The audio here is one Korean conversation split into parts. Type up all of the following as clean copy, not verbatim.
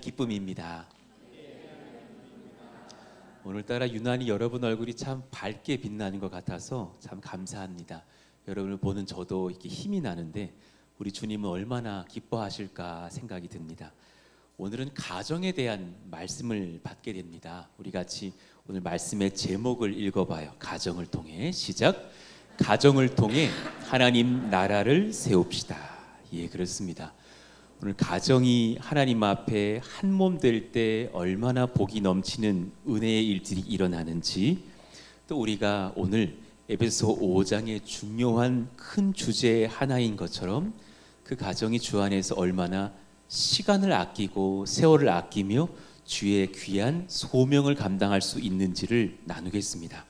기쁨입니다. 오늘따라 유난히 여러분 얼굴이 참 밝게 빛나는 것 같아서 참 감사합니다. 여러분을 보는 저도 이렇게 힘이 나는데 우리 주님은 얼마나 기뻐하실까 생각이 듭니다. 오늘은 가정에 대한 말씀을 받게 됩니다. 우리 같이 오늘 말씀의 제목을 읽어봐요. 가정을 통해 시작. 가정을 통해 하나님 나라를 세웁시다. 예, 그렇습니다. 오늘 가정이 하나님 앞에 한 몸 될 때 얼마나 복이 넘치는 은혜의 일들이 일어나는지, 또 우리가 오늘 에베소 5장의 중요한 큰 주제 하나인 것처럼 그 가정이 주 안에서 얼마나 시간을 아끼고 세월을 아끼며 주의 귀한 소명을 감당할 수 있는지를 나누겠습니다.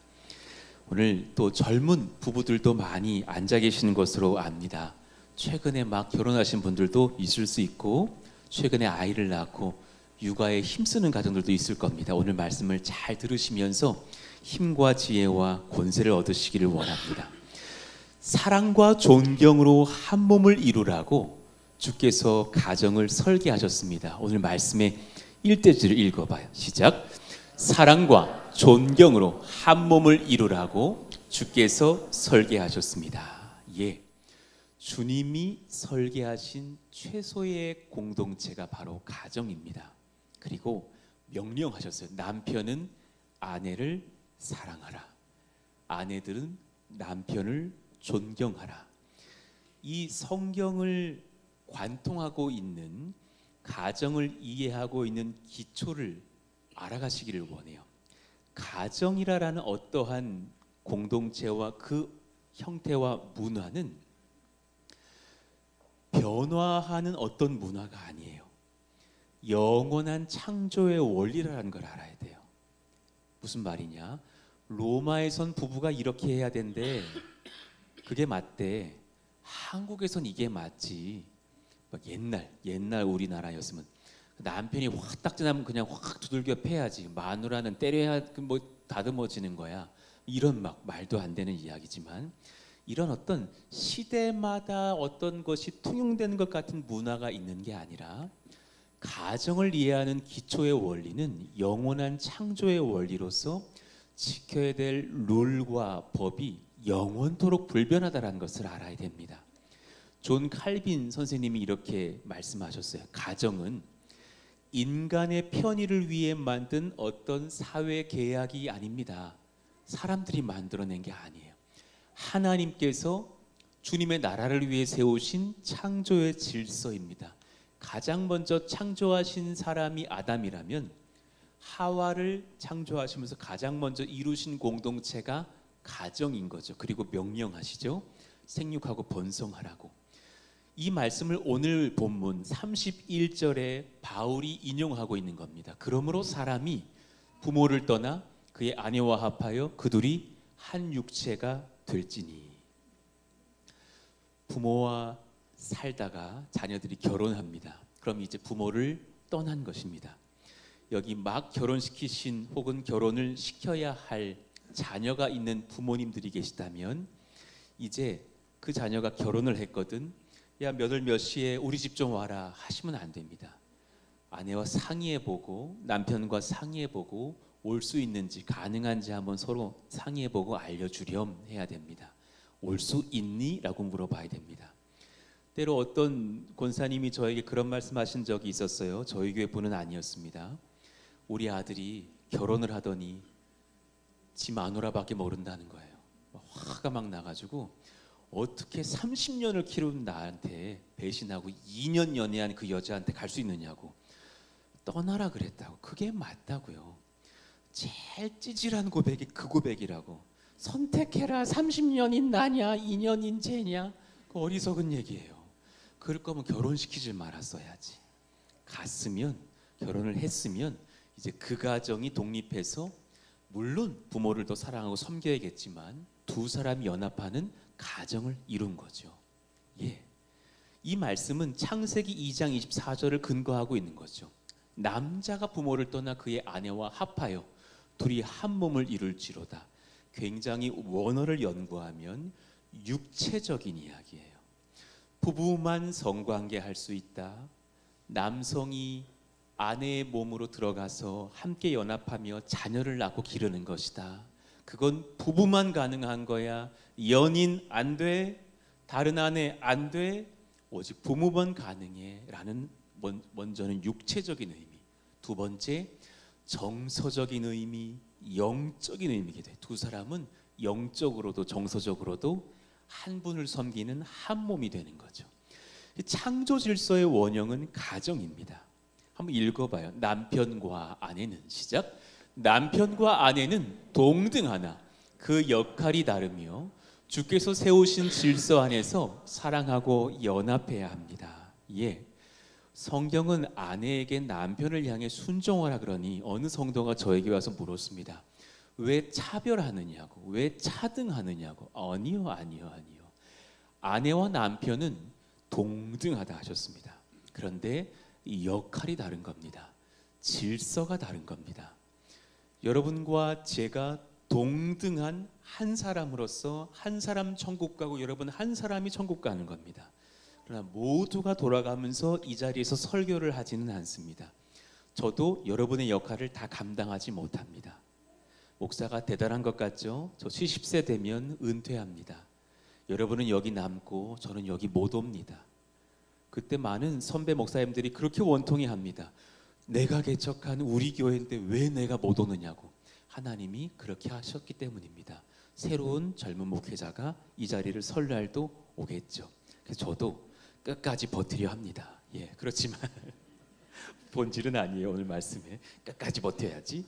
오늘 또 젊은 부부들도 많이 앉아 계시는 것으로 압니다. 최근에 막 결혼하신 분들도 있을 수 있고 최근에 아이를 낳고 육아에 힘쓰는 가정들도 있을 겁니다. 오늘 말씀을 잘 들으시면서 힘과 지혜와 권세를 얻으시기를 원합니다. 사랑과 존경으로 한 몸을 이루라고 주께서 가정을 설계하셨습니다. 오늘 말씀의 1대절을 읽어봐요. 시작. 사랑과 존경으로 한 몸을 이루라고 주께서 설계하셨습니다. 예. 주님이 설계하신 최소의 공동체가 바로 가정입니다. 그리고 명령하셨어요. 남편은 아내를 사랑하라. 아내들은 남편을 존경하라. 이 성경을 관통하고 있는, 가정을 이해하고 있는 기초를 알아가시기를 원해요. 가정이라는 어떠한 공동체와 그 형태와 문화는 변화하는 어떤 문화가 아니에요. 영원한 창조의 원리라는 걸 알아야 돼요. 무슨 말이냐? 로마에선 부부가 이렇게 해야 된대. 그게 맞대. 한국에선 이게 맞지. 막 옛날 우리나라였으면 남편이 확 딱지나면 그냥 확 두들겨 패야지. 마누라는 때려야 뭐 다듬어지는 거야. 이런 막 말도 안 되는 이야기지만, 이런 어떤 시대마다 어떤 것이 통용되는 것 같은 문화가 있는 게 아니라, 가정을 이해하는 기초의 원리는 영원한 창조의 원리로서 지켜야 될 룰과 법이 영원토록 불변하다는 것을 알아야 됩니다. 존 칼빈 선생님이 이렇게 말씀하셨어요. 가정은 인간의 편의를 위해 만든 어떤 사회 계약이 아닙니다. 사람들이 만들어낸 게 아니에요. 하나님께서 주님의 나라를 위해 세우신 창조의 질서입니다. 가장 먼저 창조하신 사람이 아담이라면 하와를 창조하시면서 가장 먼저 이루신 공동체가 가정인 거죠. 그리고 명령하시죠. 생육하고 번성하라고. 이 말씀을 오늘 본문 31절에 바울이 인용하고 있는 겁니다. 그러므로 사람이 부모를 떠나 그의 아내와 합하여 그둘이 한 육체가 될지니. 부모와 살다가 자녀들이 결혼합니다. 그럼 이제 부모를 떠난 것입니다. 여기 막 결혼시키신 혹은 결혼을 시켜야 할 자녀가 있는 부모님들이 계시다면, 이제 그 자녀가 결혼을 했거든, 야 몇 월 몇 시에 우리 집 좀 와라 하시면 안 됩니다. 아내와 상의해보고 남편과 상의해보고 올 수 있는지 가능한지 한번 서로 상의해보고 알려주렴 해야 됩니다. 올 수 있니? 라고 물어봐야 됩니다. 때로 어떤 권사님이 저에게 그런 말씀하신 적이 있었어요. 저희 교회 분은 아니었습니다. 우리 아들이 결혼을 하더니 지 마누라밖에 모른다는 거예요. 화가 막 나가지고 어떻게 30년을 키운 나한테 배신하고 2년 연애한 그 여자한테 갈 수 있느냐고. 떠나라 그랬다고. 그게 맞다고요. 제일 찌질한 고백이 그 고백이라고. 선택해라. 30년인 나냐 2년인 쟤냐. 그 어리석은 얘기예요. 그럴 거면 결혼시키질 말았어야지. 갔으면, 결혼을 했으면 이제 그 가정이 독립해서, 물론 부모를 더 사랑하고 섬겨야겠지만 두 사람이 연합하는 가정을 이룬 거죠. 예. 이 말씀은 창세기 2장 24절을 근거하고 있는 거죠. 남자가 부모를 떠나 그의 아내와 합하여 둘이 한 몸을 이룰지로다. 굉장히 원어를 연구하면 육체적인 이야기예요. 부부만 성관계할 수 있다. 남성이 아내의 몸으로 들어가서 함께 연합하며 자녀를 낳고 기르는 것이다. 그건 부부만 가능한 거야. 연인 안 돼. 다른 아내 안 돼. 오직 부부만 가능해. 라는 먼저는 육체적인 의미. 두 번째, 정서적인 의미, 영적인 의미가 돼. 두 사람은 영적으로도 정서적으로도 한 분을 섬기는 한 몸이 되는 거죠. 창조 질서의 원형은 가정입니다. 한번 읽어봐요. 남편과 아내는 시작. 남편과 아내는 동등하나 그 역할이 다르며 주께서 세우신 질서 안에서 사랑하고 연합해야 합니다. 예. 성경은 아내에게 남편을 향해 순종하라 그러니 어느 성도가 저에게 와서 물었습니다. 왜 차별하느냐고, 왜 차등하느냐고. 아니요. 아내와 남편은 동등하다 하셨습니다. 그런데 이 역할이 다른 겁니다. 질서가 다른 겁니다. 여러분과 제가 동등한 한 사람으로서 한 사람 천국 가고 여러분 한 사람이 천국 가는 겁니다. 그러나 모두가 돌아가면서 이 자리에서 설교를 하지는 않습니다. 저도 여러분의 역할을 다 감당하지 못합니다. 목사가 대단한 것 같죠? 저 70세 되면 은퇴합니다. 여러분은 여기 남고 저는 여기 못 옵니다. 그때 많은 선배 목사님들이 그렇게 원통해합니다. 내가 개척한 우리 교회인데 왜 내가 못 오느냐고. 하나님이 그렇게 하셨기 때문입니다. 새로운 젊은 목회자가 이 자리를 설 날도 오겠죠. 그래서 저도 끝까지 버티려 합니다. 예, 그렇지만 본질은 아니에요. 오늘 말씀에 끝까지 버텨야지.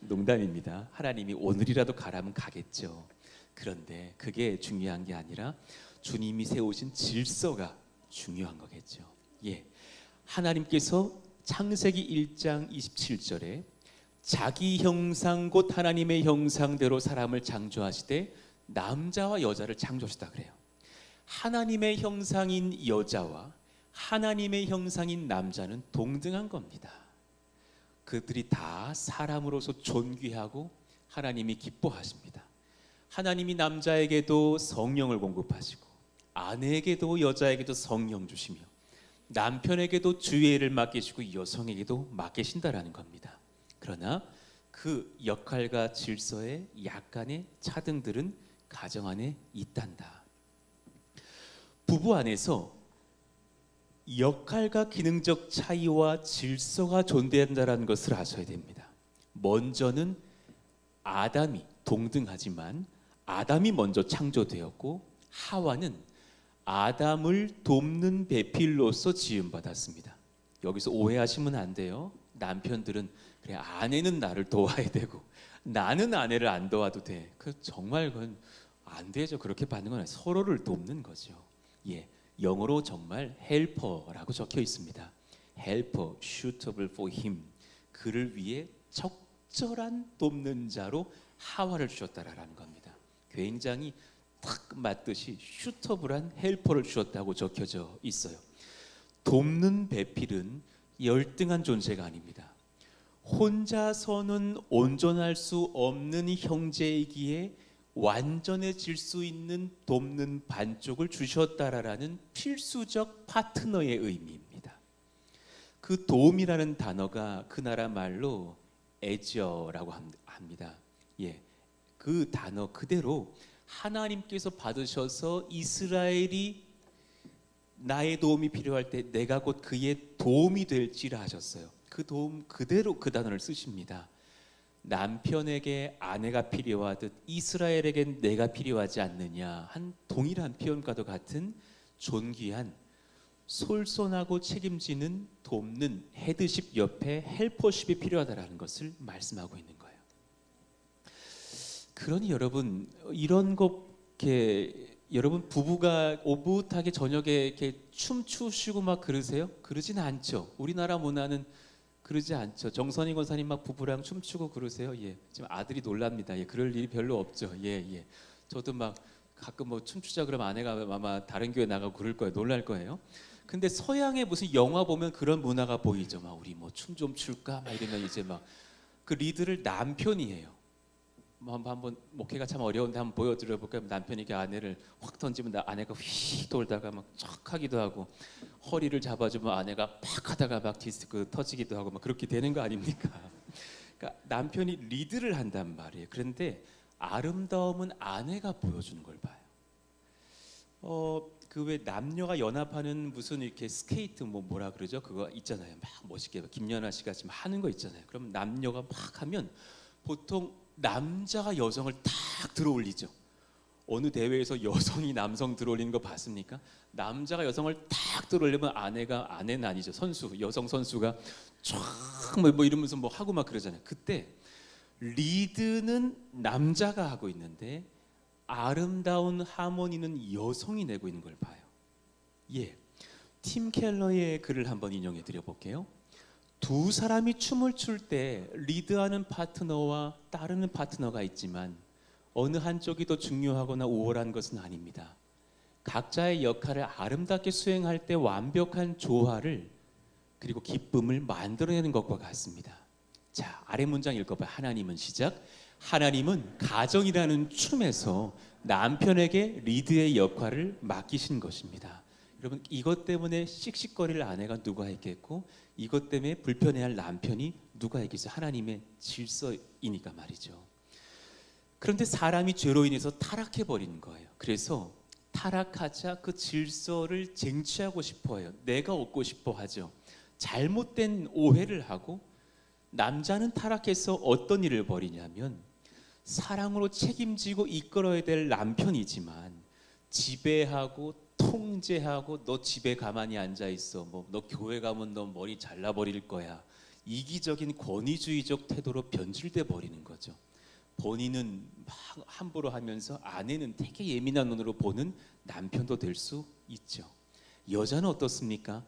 농담입니다. 하나님이 오늘이라도 가라면 가겠죠. 그런데 그게 중요한 게 아니라 주님이 세우신 질서가 중요한 거겠죠. 예, 하나님께서 창세기 1장 27절에 자기 형상 곧 하나님의 형상대로 사람을 창조하시되 남자와 여자를 창조하셨다 그래요. 하나님의 형상인 여자와 하나님의 형상인 남자는 동등한 겁니다. 그들이 다 사람으로서 존귀하고 하나님이 기뻐하십니다. 하나님이 남자에게도 성령을 공급하시고 아내에게도 여자에게도 성령 주시며 남편에게도 주의를 맡기시고 여성에게도 맡기신다라는 겁니다. 그러나 그 역할과 질서의 약간의 차등들은 가정 안에 있단다. 부부 안에서 역할과 기능적 차이와 질서가 존재한다는 것을 아셔야 됩니다. 먼저는 아담이 동등하지만 아담이 먼저 창조되었고 하와는 아담을 돕는 배필로서 지음받았습니다. 여기서 오해하시면 안 돼요. 남편들은 그래 아내는 나를 도와야 되고 나는 아내를 안 도와도 돼. 그 정말 그건 안 되죠. 그렇게 받는 건 서로를 돕는 거죠. 예, 영어로 정말 helper라고 적혀 있습니다. helper, suitable for him. 그를 위해 적절한 돕는 자로 하와를 주셨다라는 겁니다. 굉장히 딱 맞듯이 슈터블한 헬퍼를 주셨다고 적혀져 있어요. 돕는 배필은 열등한 존재가 아닙니다. 혼자서는 온전할 수 없는 형제이기에 완전해질 수 있는 돕는 반쪽을 주셨다라는 필수적 파트너의 의미입니다. 그 도움이라는 단어가 그 나라 말로 에저라고 합니다. 예, 그 단어 그대로 하나님께서 받으셔서 이스라엘이 나의 도움이 필요할 때 내가 곧 그의 도움이 될지라 하셨어요. 그 도움 그대로 그 단어를 쓰십니다. 남편에게 아내가 필요하듯 이스라엘에겐 내가 필요하지 않느냐 한 동일한 표현과도 같은 존귀한 솔선하고 책임지는 돕는 헤드십 옆에 헬퍼십이 필요하다라는 것을 말씀하고 있는 거예요. 그러니 여러분 이런 거 이렇게 여러분 부부가 오붓하게 저녁에 이렇게 춤추시고 막 그러세요? 그러진 않죠. 우리나라 문화는 그러지 않죠. 정선희 권사님 막 부부랑 춤추고 그러세요? 예, 지금 아들이 놀랍니다. 예, 그럴 일이 별로 없죠. 예. 저도 막 가끔 뭐 춤추자 그러면 아내가 아마 다른 교회 나가고 그럴 거예요. 놀랄 거예요. 근데 서양의 무슨 영화 보면 그런 문화가 보이죠. 막 우리 뭐 춤 좀 출까? 막 이러면 이제 막 그 리드를 남편이 해요. 한번 목회가 참 어려운데 한번 보여드려 볼까요? 남편이 이렇게 아내를 확 던지면 아내가 휙 돌다가 막 쫙 하기도 하고, 허리를 잡아주면 아내가 팍 하다가 막 디스크 터지기도 하고 막 그렇게 되는 거 아닙니까? 그러니까 남편이 리드를 한단 말이에요. 그런데 아름다움은 아내가 보여주는 걸 봐요. 그 왜 남녀가 연합하는 무슨 이렇게 스케이트 뭐라 그러죠? 그거 있잖아요. 막 멋있게 김연아 씨가 지금 하는 거 있잖아요. 그럼 남녀가 막 하면 보통 남자가 여성을 탁 들어올리죠. 어느 대회에서 여성이 남성 들어올리는 거 봤습니까? 남자가 여성을 탁 들어올리면 아내는 아니죠. 여성 선수가 쫙 이러면서 뭐 하고 막 그러잖아요. 그때 리드는 남자가 하고 있는데 아름다운 하모니는 여성이 내고 있는 걸 봐요. 팀 켈러의 글을 한번 인용해 드려 볼게요. 두 사람이 춤을 출 때 리드하는 파트너와 따르는 파트너가 있지만 어느 한쪽이 더 중요하거나 우월한 것은 아닙니다. 각자의 역할을 아름답게 수행할 때 완벽한 조화를 그리고 기쁨을 만들어내는 것과 같습니다. 자, 아래 문장 읽어봐요. 하나님은 시작. 하나님은 가정이라는 춤에서 남편에게 리드의 역할을 맡기신 것입니다. 여러분, 이것 때문에 씩씩거릴 아내가 누가 있겠고 이것 때문에 불편해할 남편이 누가 있겠어요? 하나님의 질서이니까 말이죠. 그런데 사람이 죄로 인해서 타락해버리는 거예요. 그래서 타락하자 그 질서를 쟁취하고 싶어해요. 내가 얻고 싶어 하죠. 잘못된 오해를 하고 남자는 타락해서 어떤 일을 벌이냐면 사랑으로 책임지고 이끌어야 될 남편이지만 지배하고 통제하고 너 집에 가만히 앉아 있어. 너 교회 가면 너 머리 잘라버릴 거야. 이기적인 권위주의적 태도로 변질돼 버리는 거죠. 본인은 막 함부로 하면서 아내는 되게 예민한 눈으로 보는 남편도 될 수 있죠. 여자는 어떻습니까?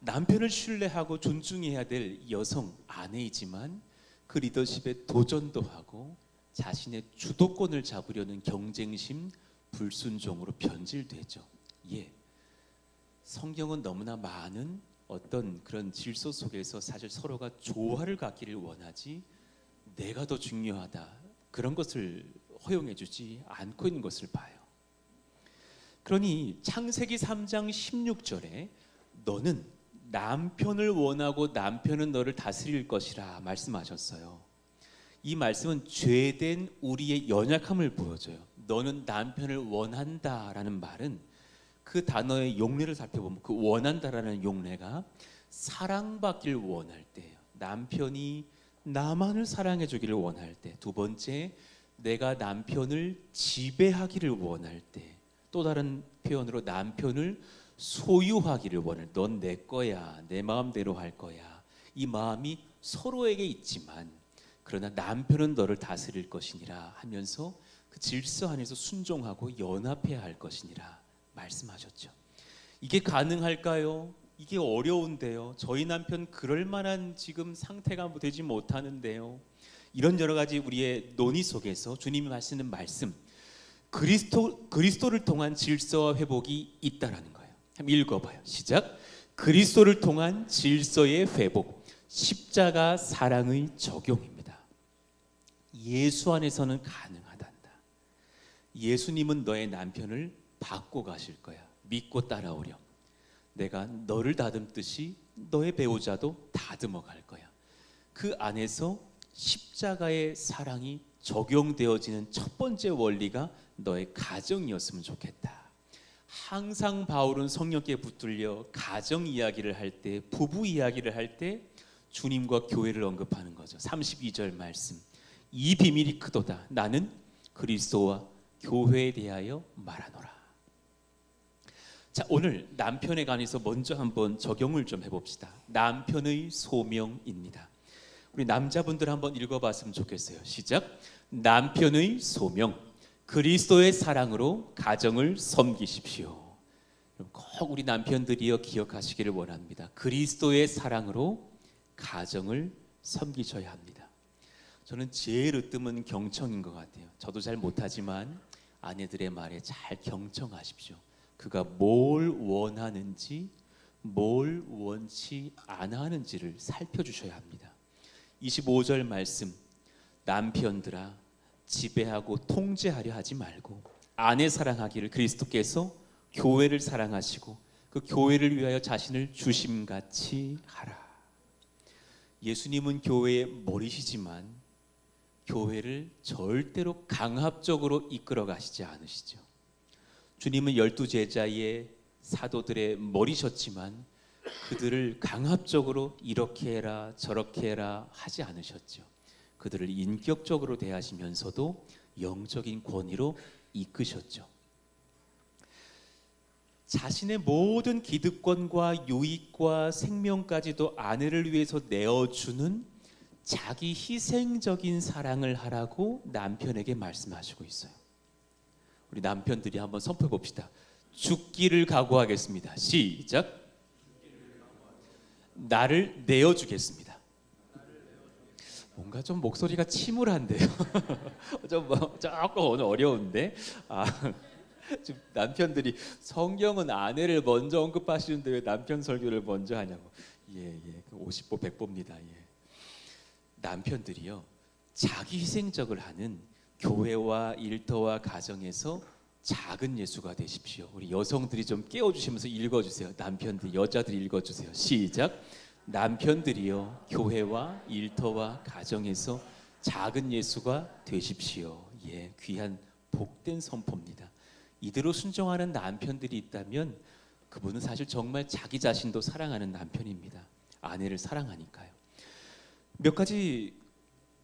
남편을 신뢰하고 존중해야 될 여성 아내이지만 그 리더십에 도전도 하고 자신의 주도권을 잡으려는 경쟁심, 불순종으로 변질되죠. 성경은 너무나 많은 어떤 그런 질서 속에서 사실 서로가 조화를 갖기를 원하지 내가 더 중요하다 그런 것을 허용해 주지 않고 있는 것을 봐요. 그러니 창세기 3장 16절에 너는 남편을 원하고 남편은 너를 다스릴 것이라 말씀하셨어요. 이 말씀은 죄된 우리의 연약함을 보여줘요. 너는 남편을 원한다라는 말은 그 단어의 용례를 살펴보면 그 원한다라는 용례가 사랑받기를 원할 때예요. 남편이 나만을 사랑해 주기를 원할 때. 두 번째, 내가 남편을 지배하기를 원할 때. 또 다른 표현으로 남편을 소유하기를 원해. 넌 내 거야. 내 마음대로 할 거야. 이 마음이 서로에게 있지만 그러나 남편은 너를 다스릴 것이니라 하면서 그 질서 안에서 순종하고 연합해야 할 것이니라 말씀하셨죠. 이게 가능할까요? 이게 어려운데요. 저희 남편 그럴 만한 지금 상태가 되지 못하는데요. 이런 여러 가지 우리의 논의 속에서 주님이 하시는 말씀, 그리스도를 통한 질서와 회복이 있다라는 거예요. 한번 읽어봐요. 시작. 그리스도를 통한 질서의 회복, 십자가 사랑의 적용입니다. 예수 안에서는 가능하단다. 예수님은 너의 남편을 받고 가실 거야. 믿고 따라오렴. 내가 너를 다듬듯이 너의 배우자도 다듬어 갈 거야. 그 안에서 십자가의 사랑이 적용되어지는 첫 번째 원리가 너의 가정이었으면 좋겠다. 항상 바울은 성령께 붙들려 가정 이야기를 할 때, 부부 이야기를 할 때 주님과 교회를 언급하는 거죠. 32절 말씀. 이 비밀이 크도다. 나는 그리스도와 교회에 대하여 말하노라. 자, 오늘 남편에 관해서 먼저 한번 적용을 좀 해봅시다. 남편의 소명입니다. 우리 남자분들 한번 읽어봤으면 좋겠어요. 시작. 남편의 소명, 그리스도의 사랑으로 가정을 섬기십시오. 꼭 우리 남편들이여 기억하시기를 원합니다. 그리스도의 사랑으로 가정을 섬기셔야 합니다. 저는 제일 으뜸은 경청인 것 같아요. 저도 잘 못하지만 아내들의 말에 잘 경청하십시오. 그가 뭘 원하는지, 뭘 원치 않아 하는지를 살펴주셔야 합니다. 25절 말씀. 남편들아 지배하고 통제하려 하지 말고 아내 사랑하기를 그리스도께서 교회를 사랑하시고 그 교회를 위하여 자신을 주심같이 하라. 예수님은 교회의 머리시지만 교회를 절대로 강압적으로 이끌어 가시지 않으시죠. 주님은 12제자의 사도들의 머리셨지만 그들을 강압적으로 이렇게 해라 저렇게 해라 하지 않으셨죠. 그들을 인격적으로 대하시면서도 영적인 권위로 이끄셨죠. 자신의 모든 기득권과 유익과 생명까지도 아내를 위해서 내어주는 자기 희생적인 사랑을 하라고 남편에게 말씀하시고 있어요. 우리 남편들이 한번 선포해 봅시다. 죽기를 각오하겠습니다. 시작. 나를 내어주겠습니다. 뭔가 좀 목소리가 침울한데요. 조금 오늘 어려운데. 지금 남편들이 성경은 아내를 먼저 언급하시는데 왜 남편 설교를 먼저 하냐고. 예, 50보 100보입니다. 예. 남편들이요, 자기 희생적을 하는 교회와 일터와 가정에서 작은 예수가 되십시오. 우리 여성들이 좀 깨워주시면서 읽어주세요. 남편들, 여자들이 읽어주세요. 시작. 남편들이요, 교회와 일터와 가정에서 작은 예수가 되십시오. 예, 귀한 복된 선포입니다. 이대로 순종하는 남편들이 있다면 그분은 사실 정말 자기 자신도 사랑하는 남편입니다. 아내를 사랑하니까요. 몇 가지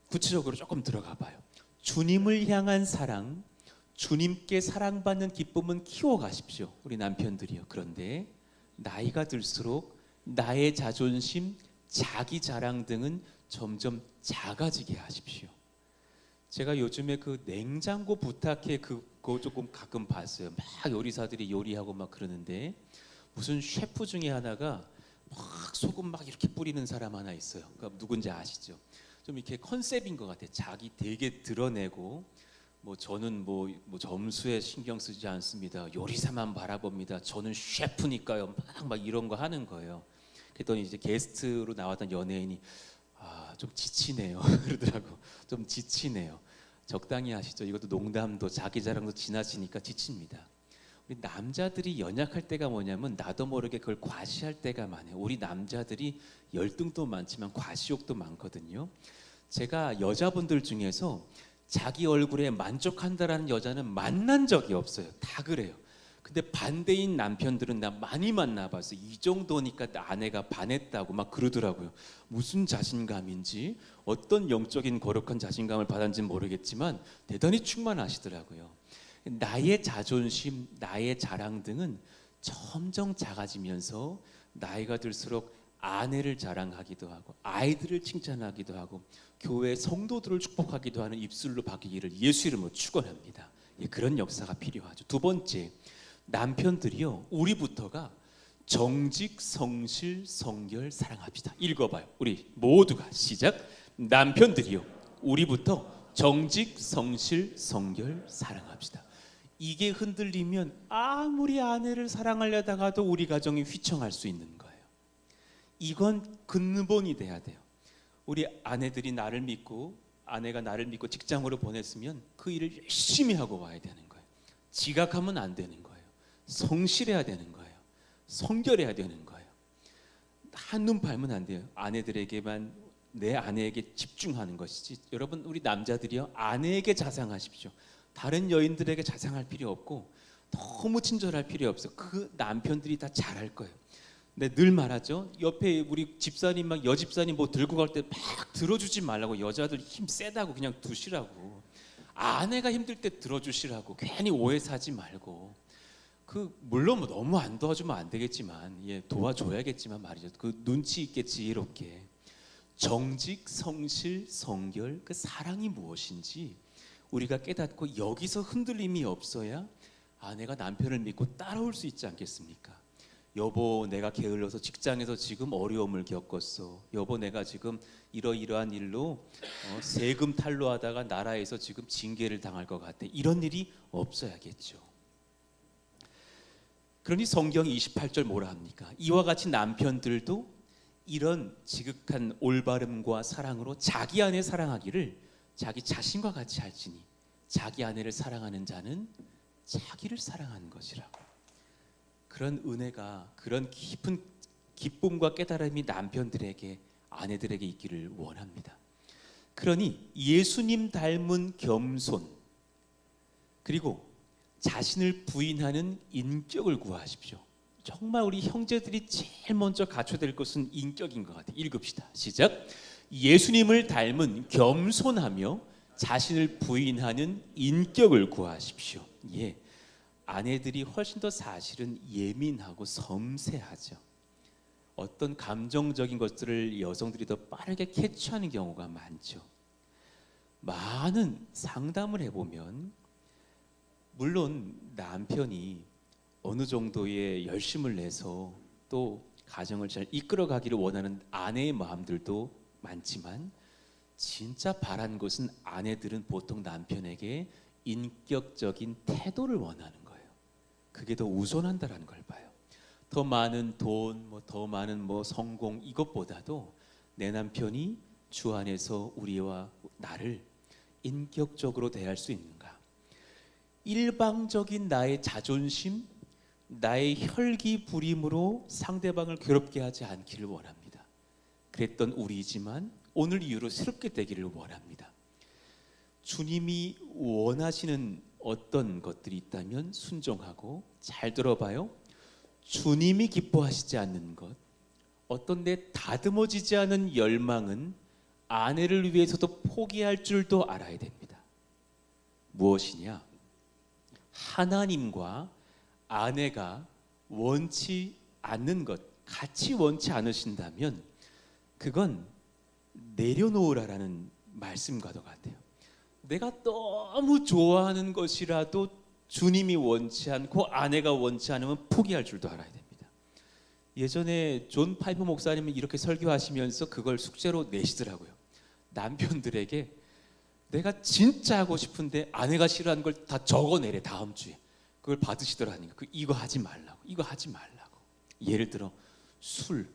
구체적으로 조금 들어가 봐요. 주님을 향한 사랑, 주님께 사랑받는 기쁨은 키워가십시오. 우리 남편들이요. 그런데 나이가 들수록 나의 자존심, 자기 자랑 등은 점점 작아지게 하십시오. 제가 요즘에 그 냉장고 부탁해 그거 조금 가끔 봤어요. 막 요리사들이 요리하고 막 그러는데 무슨 셰프 중에 하나가 막 소금 막 이렇게 뿌리는 사람 하나 있어요. 그러니까 누군지 아시죠? 좀 이렇게 컨셉인 것 같아요. 자기 되게 드러내고 뭐 저는 뭐 점수에 신경 쓰지 않습니다. 요리사만 바라봅니다. 저는 셰프니까요. 막 이런 거 하는 거예요. 그랬더니 이제 게스트로 나왔던 연예인이 좀 지치네요. 그러더라고. 좀 지치네요. 적당히 하시죠. 이것도 농담도 자기 자랑도 지나치니까 지칩니다. 우리 남자들이 연약할 때가 뭐냐면 나도 모르게 그걸 과시할 때가 많아요. 우리 남자들이 열등도 많지만 과시욕도 많거든요. 제가 여자분들 중에서 자기 얼굴에 만족한다라는 여자는 만난 적이 없어요. 다 그래요. 근데 반대인 남편들은 나 많이 만나봤어. 이 정도니까 아내가 반했다고 막 그러더라고요. 무슨 자신감인지 어떤 영적인 거룩한 자신감을 받았는지는 모르겠지만 대단히 충만하시더라고요. 나의 자존심, 나의 자랑 등은 점점 작아지면서 나이가 들수록 아내를 자랑하기도 하고 아이들을 칭찬하기도 하고 교회 성도들을 축복하기도 하는 입술로 바뀌기를 예수 이름으로 축원합니다. 예, 그런 역사가 필요하죠. 두 번째, 남편들이요, 우리부터가 정직, 성실, 성결 사랑합시다. 읽어봐요. 우리 모두가 시작. 남편들이요, 우리부터 정직, 성실, 성결 사랑합시다. 이게 흔들리면 아무리 아내를 사랑하려다가도 우리 가정이 휘청할 수 있는 거예요. 이건 근본이 돼야 돼요. 우리 아내들이 나를 믿고 아내가 나를 믿고 직장으로 보냈으면 그 일을 열심히 하고 와야 되는 거예요. 지각하면 안 되는 거예요. 성실해야 되는 거예요. 성결해야 되는 거예요. 한눈 팔면 안 돼요. 아내들에게만 내 아내에게 집중하는 것이지. 여러분, 우리 남자들이요, 아내에게 자상하십시오. 다른 여인들에게 자상할 필요 없고 너무 친절할 필요 없어요. 그 남편들이 다 잘할 거예요. 근데 늘 말하죠. 옆에 우리 집사님 막 여집사님 뭐 들고 갈 때 막 들어주지 말라고. 여자들 힘 세다고 그냥 두시라고. 아내가 힘들 때 들어주시라고. 괜히 오해 사지 말고. 물론 뭐 너무 안 도와주면 안 되겠지만, 예, 도와줘야겠지만 말이죠. 그 눈치 있게 지혜롭게 정직, 성실, 성결, 그 사랑이 무엇인지 우리가 깨닫고 여기서 흔들림이 없어야 아내가 남편을 믿고 따라올 수 있지 않겠습니까? 여보, 내가 게을러서 직장에서 지금 어려움을 겪었어. 여보, 내가 지금 이러이러한 일로 세금 탈루하다가 나라에서 지금 징계를 당할 것 같아. 이런 일이 없어야겠죠. 그러니 성경이 28절 뭐라 합니까? 이와 같이 남편들도 이런 지극한 올바름과 사랑으로 자기 아내 사랑하기를 자기 자신과 같이 할지니 자기 아내를 사랑하는 자는 자기를 사랑하는 것이라고. 그런 은혜가, 그런 깊은 기쁨과 깨달음이 남편들에게, 아내들에게 있기를 원합니다. 그러니 예수님 닮은 겸손, 그리고 자신을 부인하는 인격을 구하십시오. 정말 우리 형제들이 제일 먼저 갖춰야 될 것은 인격인 것 같아요. 읽읍시다. 시작. 예수님을 닮은 겸손하며 자신을 부인하는 인격을 구하십시오. 예, 아내들이 훨씬 더 사실은 예민하고 섬세하죠. 어떤 감정적인 것들을 여성들이 더 빠르게 캐치하는 경우가 많죠. 많은 상담을 해보면 물론 남편이 어느 정도의 열심을 내서 또 가정을 잘 이끌어가기를 원하는 아내의 마음들도 많지만, 진짜 바란 것은 아내들은 보통 남편에게 인격적인 태도를 원하는 거예요. 그게 더 우선한다라는 걸 봐요. 더 많은 돈, 더 많은 성공, 이것보다도 내 남편이 주 안에서 우리와 나를 인격적으로 대할 수 있는가. 일방적인 나의 자존심, 나의 혈기부림으로 상대방을 괴롭게 하지 않기를 원합니다. 그랬던 우리이지만 오늘 이후로 새롭게 되기를 원합니다. 주님이 원하시는 어떤 것들이 있다면 순종하고, 잘 들어봐요. 주님이 기뻐하시지 않는 것, 어떤 내 다듬어지지 않은 열망은 아내를 위해서도 포기할 줄도 알아야 됩니다. 무엇이냐? 하나님과 아내가 원치 않는 것, 같이 원치 않으신다면 그건 내려놓으라라는 말씀과도 같아요. 내가 너무 좋아하는 것이라도 주님이 원치 않고 아내가 원치 않으면 포기할 줄도 알아야 됩니다. 예전에 존 파이프 목사님은 이렇게 설교하시면서 그걸 숙제로 내시더라고요. 남편들에게 내가 진짜 하고 싶은데 아내가 싫어하는 걸 다 적어내래. 다음 주에 그걸 받으시더라니까. 이거 하지 말라고, 이거 하지 말라고. 예를 들어 술,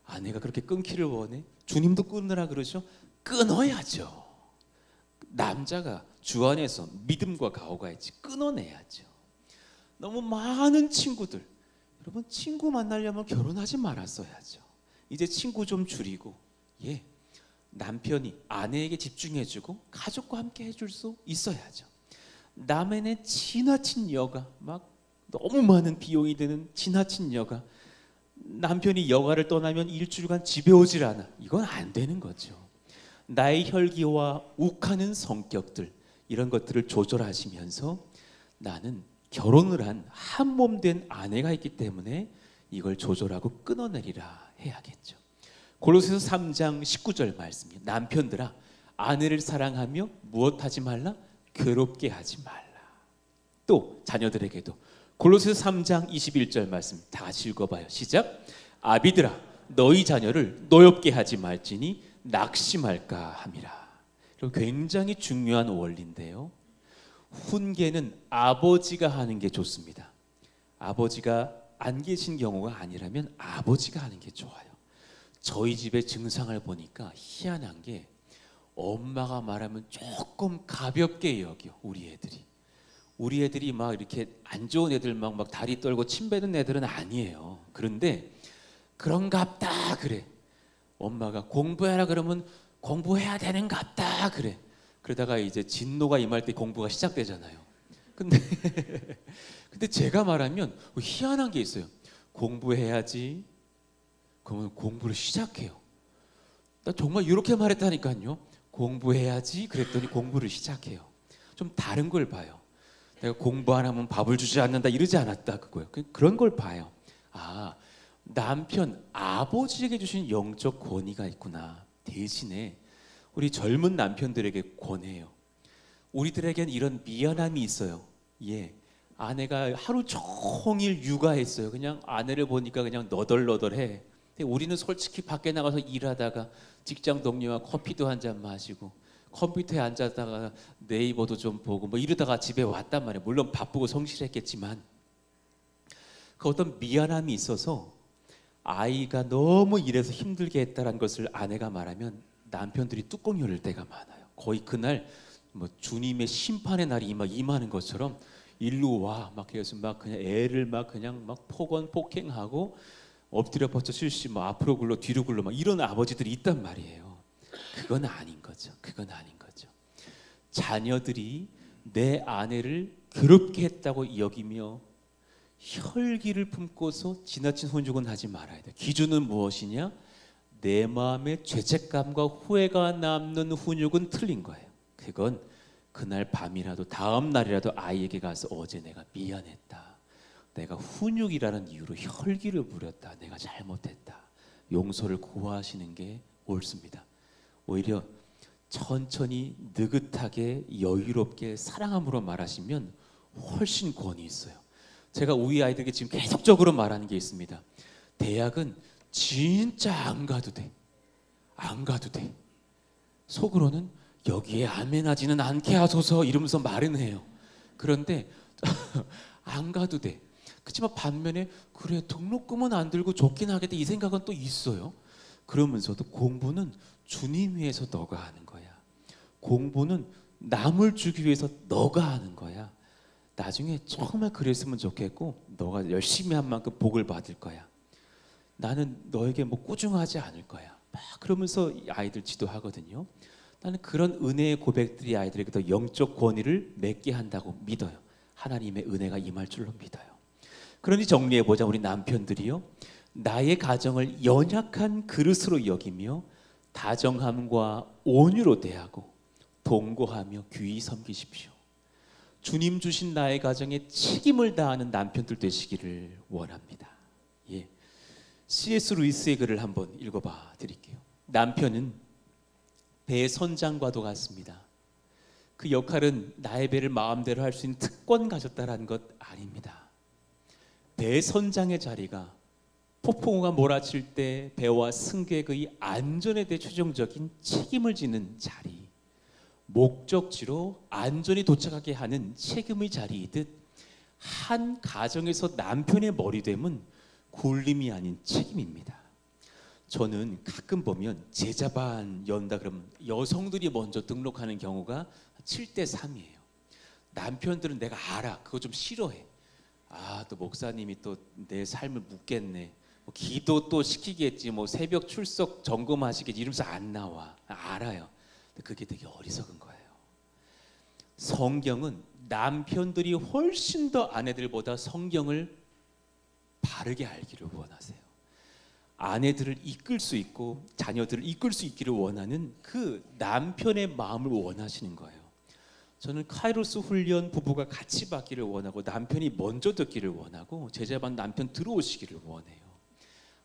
아내가 그렇게 끊기를 원해. 주님도 끊으라 그러죠. 끊어야죠. 남자가 주 안에서 믿음과 가오가 있지, 끊어내야죠. 너무 많은 친구들, 여러분 친구 만나려면 결혼하지 말았어야죠. 이제 친구 좀 줄이고, 예, 남편이 아내에게 집중해주고 가족과 함께 해줄 수 있어야죠. 남의 지나친 여가, 막 너무 많은 비용이 드는 지나친 여가, 남편이 여가를 떠나면 일주일간 집에 오질 않아. 이건 안 되는 거죠. 나의 혈기와 욱하는 성격들, 이런 것들을 조절하시면서 나는 결혼을 한 한 몸 된 아내가 있기 때문에 이걸 조절하고 끊어내리라 해야겠죠. 골로새서 3장 19절 말씀이에요. 남편들아, 아내를 사랑하며 무엇하지 말라? 괴롭게 하지 말라. 또 자녀들에게도 골로새서 3장 21절 말씀 다 같이 읽어봐요. 시작. 아비들아, 너희 자녀를 노엽게 하지 말지니 낙심할까 함이라. 굉장히 중요한 원리인데요. 훈계는 아버지가 하는 게 좋습니다. 아버지가 안 계신 경우가 아니라면 아버지가 하는 게 좋아요. 저희 집의 증상을 보니까 희한한 게, 엄마가 말하면 조금 가볍게 여겨. 우리 애들이 막 이렇게 안 좋은 애들 막 다리 떨고 침 뱉는 애들은 아니에요. 그런데 그런갑다 그래. 엄마가 공부해라 그러면 공부해야 되는갑다 그래. 그러다가 이제 진노가 임할 때 공부가 시작되잖아요. 근데 제가 말하면 희한한 게 있어요. 공부해야지. 그러면 공부를 시작해요. 나 정말 이렇게 말했다니까요. 공부해야지 그랬더니 공부를 시작해요. 좀 다른 걸 봐요. 내가 공부 안 하면 밥을 주지 않는다 이러지 않았다 그거예요. 그런 걸 봐요. 아, 남편, 아버지에게 주신 영적 권위가 있구나. 대신에 우리 젊은 남편들에게 권해요. 우리들에겐 이런 미안함이 있어요. 예, 아내가 하루 종일 육아했어요. 그냥 아내를 보니까 그냥 너덜너덜해. 근데 우리는 솔직히 밖에 나가서 일하다가 직장 동료와 커피도 한 잔 마시고 컴퓨터에 앉았다가 네이버도 좀 보고 이러다가 집에 왔단 말이에요. 물론 바쁘고 성실했겠지만 그 어떤 미안함이 있어서 아이가 너무 일해서 힘들게 했다는 것을 아내가 말하면 남편들이 뚜껑 열릴 때가 많아요. 거의 그날 뭐 주님의 심판의 날이 막 임하는 것처럼 일로 와 막 그래서 막 그냥 애를 막 그냥 막 폭행하고 엎드려 뻗쳐 실시 뭐 앞으로 굴러 뒤로 굴러 막 이런 아버지들이 있단 말이에요. 그건 아닌 거죠. 그건 아닌 거죠. 자녀들이 내 아내를 괴롭게 했다고 여기며 혈기를 품고서 지나친 훈육은 하지 말아야 돼. 기준은 무엇이냐? 내 마음에 죄책감과 후회가 남는 훈육은 틀린 거예요. 그건 그날 밤이라도 다음 날이라도 아이에게 가서 어제 내가 미안했다. 내가 훈육이라는 이유로 혈기를 부렸다. 내가 잘못했다. 용서를 구하시는 게 옳습니다. 오히려 천천히 느긋하게 여유롭게 사랑함으로 말하시면 훨씬 권위 있어요. 제가 우리 아이들에게 지금 계속적으로 말하는 게 있습니다. 대학은 진짜 안 가도 돼. 안 가도 돼. 속으로는 여기에 아멘하지는 않게 하소서 이러면서 말은 해요. 그런데 안 가도 돼. 그렇지만 반면에 그래 등록금은 안 들고 좋긴 하겠다 이 생각은 또 있어요. 그러면서도 공부는 주님 위해서 너가 하는 거야. 공부는 남을 주기 위해서 너가 하는 거야. 나중에 정말 그랬으면 좋겠고 너가 열심히 한 만큼 복을 받을 거야. 나는 너에게 뭐 꾸중하지 않을 거야. 막 그러면서 아이들 지도하거든요. 나는 그런 은혜의 고백들이 아이들에게 더 영적 권위를 맺게 한다고 믿어요. 하나님의 은혜가 임할 줄로 믿어요. 그러니 정리해보자. 우리 남편들이요, 나의 가정을 연약한 그릇으로 여기며 다정함과 온유로 대하고 동거하며 귀히 섬기십시오. 주님 주신 나의 가정에 책임을 다하는 남편들 되시기를 원합니다. 예, C.S. 루이스의 글을 한번 읽어봐 드릴게요. 남편은 배 선장과도 같습니다. 그 역할은 나의 배를 마음대로 할 수 있는 특권 가졌다라는 것 아닙니다. 배 선장의 자리가 폭풍우가 몰아칠 때 배와 승객의 안전에 대해 최종적인 책임을 지는 자리, 목적지로 안전히 도착하게 하는 책임의 자리이듯 한 가정에서 남편의 머리됨은 굴림이 아닌 책임입니다. 저는 가끔 보면 제자반 연다 그러면 여성들이 먼저 등록하는 경우가 7대 3이에요. 남편들은 내가 알아. 그거 좀 싫어해. 아, 또 목사님이 또 내 삶을 묻겠네. 뭐 기도 또 시키겠지. 뭐 새벽 출석 점검하시겠지. 이러면서 안 나와. 알아요. 근데 그게 되게 어리석은 거예요. 성경은 남편들이 훨씬 더 아내들보다 성경을 바르게 알기를 원하세요. 아내들을 이끌 수 있고 자녀들을 이끌 수 있기를 원하는 그 남편의 마음을 원하시는 거예요. 저는 카이로스 훈련 부부가 같이 받기를 원하고 남편이 먼저 듣기를 원하고 제자반 남편 들어오시기를 원해요.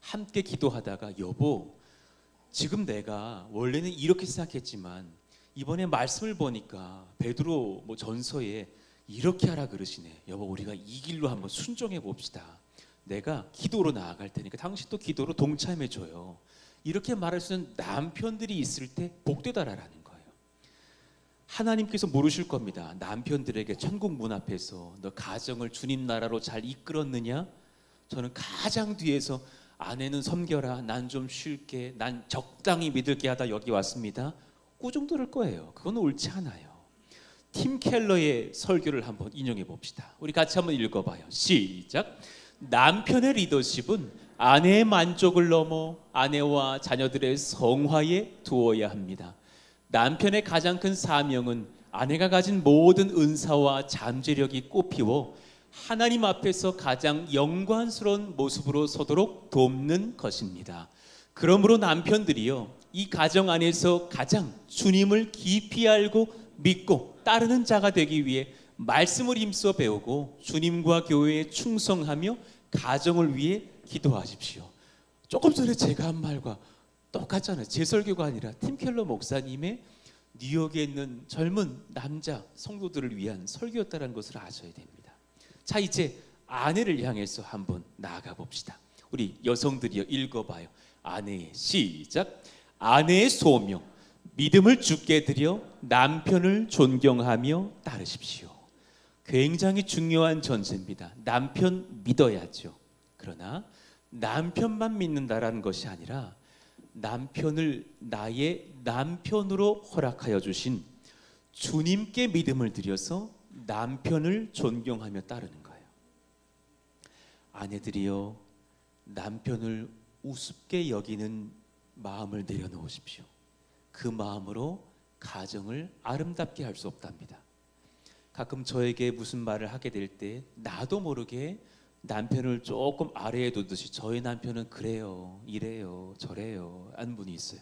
함께 기도하다가 여보, 지금 내가 원래는 이렇게 생각했지만 이번에 말씀을 보니까 베드로 뭐 전서에 이렇게 하라 그러시네. 여보, 우리가 이 길로 한번 순종해 봅시다. 내가 기도로 나아갈 테니까 당신도 기도로 동참해 줘요. 이렇게 말할 수 있는 남편들이 있을 때 복되다라는 거예요. 하나님께서 물으실 겁니다. 남편들에게 천국 문 앞에서 너 가정을 주님 나라로 잘 이끌었느냐? 저는 가장 뒤에서 아내는 섬겨라, 난 좀 쉴게, 난 적당히 믿을게 하다 여기 왔습니다. 꾸중 들을 거예요. 그건 옳지 않아요. 팀 켈러의 설교를 한번 인용해 봅시다. 우리 같이 한번 읽어봐요. 시작. 남편의 리더십은 아내의 만족을 넘어 아내와 자녀들의 성화에 두어야 합니다. 남편의 가장 큰 사명은 아내가 가진 모든 은사와 잠재력이 꽃피워 하나님 앞에서 가장 영광스러운 모습으로 서도록 돕는 것입니다. 그러므로 남편들이요, 이 가정 안에서 가장 주님을 깊이 알고 믿고 따르는 자가 되기 위해 말씀을 힘써 배우고 주님과 교회에 충성하며 가정을 위해 기도하십시오. 조금 전에 제가 한 말과 똑같잖아요. 제 설교가 아니라 팀 켈러 목사님의 뉴욕에 있는 젊은 남자 성도들을 위한 설교였다는 것을 아셔야 됩니다. 자, 이제 아내를 향해서 한번 나아가 봅시다. 우리 여성들이요, 읽어봐요. 아내의 시작. 아내의 소명, 믿음을 주께 드려 남편을 존경하며 따르십시오. 굉장히 중요한 전제입니다. 남편 믿어야죠. 그러나 남편만 믿는다라는 것이 아니라 남편을 나의 남편으로 허락하여 주신 주님께 믿음을 드려서 남편을 존경하며 따르는 거예요. 아내들이여, 남편을 우습게 여기는 마음을 내려놓으십시오. 그 마음으로 가정을 아름답게 할 수 없답니다. 가끔 저에게 무슨 말을 하게 될 때 나도 모르게 남편을 조금 아래에 두듯이 저희 남편은 그래요, 이래요, 저래요 하는 분이 있어요.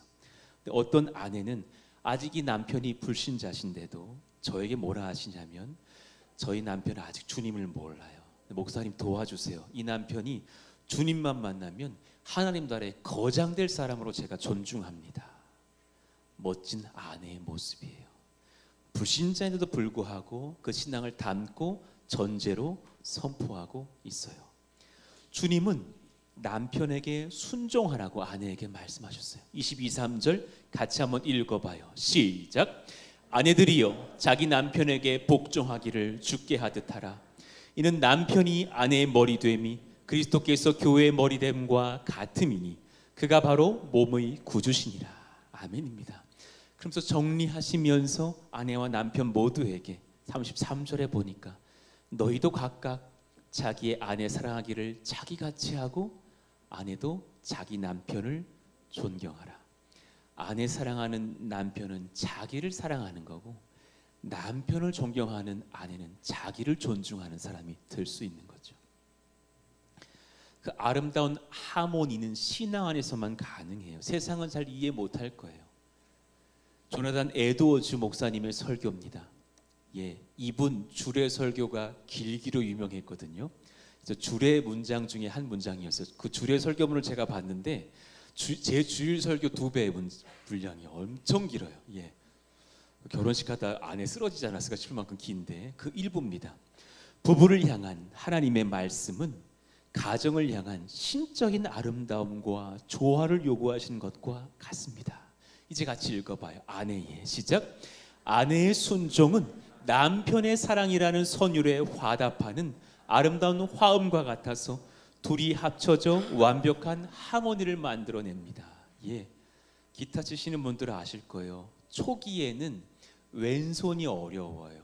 근데 어떤 아내는 아직 이 남편이 불신자신데도 저에게 뭐라 하시냐면, 저희 남편은 아직 주님을 몰라요. 목사님 도와주세요. 이 남편이 주님만 만나면 하나님 나라에 거장될 사람으로 제가 존중합니다. 멋진 아내의 모습이에요. 불신자인데도 불구하고 그 신앙을 담고 전제로 선포하고 있어요. 주님은 남편에게 순종하라고 아내에게 말씀하셨어요. 22, 3절 같이 한번 읽어봐요. 시작. 아내들이여, 자기 남편에게 복종하기를 주께 하듯 하라. 이는 남편이 아내의 머리됨이 그리스도께서 교회의 머리됨과 같음이니 그가 바로 몸의 구주시니라. 아멘입니다. 그러면서 정리하시면서 아내와 남편 모두에게 33절에 보니까 너희도 각각 자기의 아내 사랑하기를 자기같이 하고 아내도 자기 남편을 존경하라. 아내 사랑하는 남편은 자기를 사랑하는 거고, 남편을 존경하는 아내는 자기를 존중하는 사람이 될 수 있는 거죠. 그 아름다운 하모니는 신앙 안에서만 가능해요. 세상은 잘 이해 못할 거예요. 조나단 에드워즈 목사님의 설교입니다. 이분 주례 설교가 길기로 유명했거든요. 그래서 주례 문장 중에 한 문장이었어요. 그 주례 설교문을 제가 봤는데 제 주일 설교 2배의 분량이 엄청 길어요. 결혼식 하다 안에 쓰러지지 않았을까 싶을 만큼 긴데 그 일부입니다. 부부를 향한 하나님의 말씀은 가정을 향한 신적인 아름다움과 조화를 요구하시는 것과 같습니다. 이제 같이 읽어봐요. 아내의 시작. 아내의 순종은 남편의 사랑이라는 선율에 화답하는 아름다운 화음과 같아서 둘이 합쳐져 완벽한 하모니를 만들어냅니다. 기타 치시는 분들은 아실 거예요. 초기에는 왼손이 어려워요.